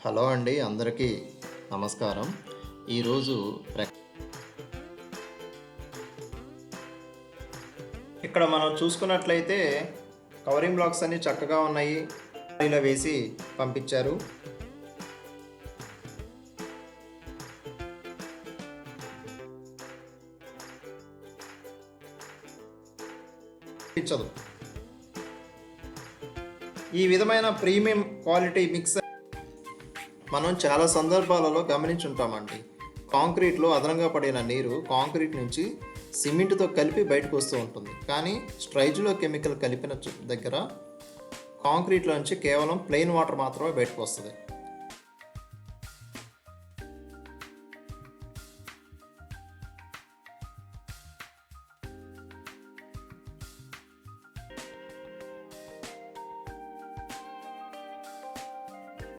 Hello అండి, అందరికీ నమస్కారం. ఈరోజు ఇక్కడ మనం చూసుకున్నట్లయితే కవరింగ్ బ్లాక్స్ అన్నీ చక్కగా ఉన్నాయి. ఇలా వేసి పంపించారు. ఈ విధమైన ప్రీమియం క్వాలిటీ మిక్స్ మనం చాలా సందర్భాలలో గమనించుంటామండి. కాంక్రీట్లో అదనంగా పడిన నీరు కాంక్రీట్ నుంచి సిమెంట్తో కలిపి బయటకు వస్తూ ఉంటుంది. కానీ స్ట్రైజ్లో కెమికల్ కలిపిన దగ్గర కాంక్రీట్లో నుంచి కేవలం ప్లెయిన్ వాటర్ మాత్రమే బయటకు వస్తుంది.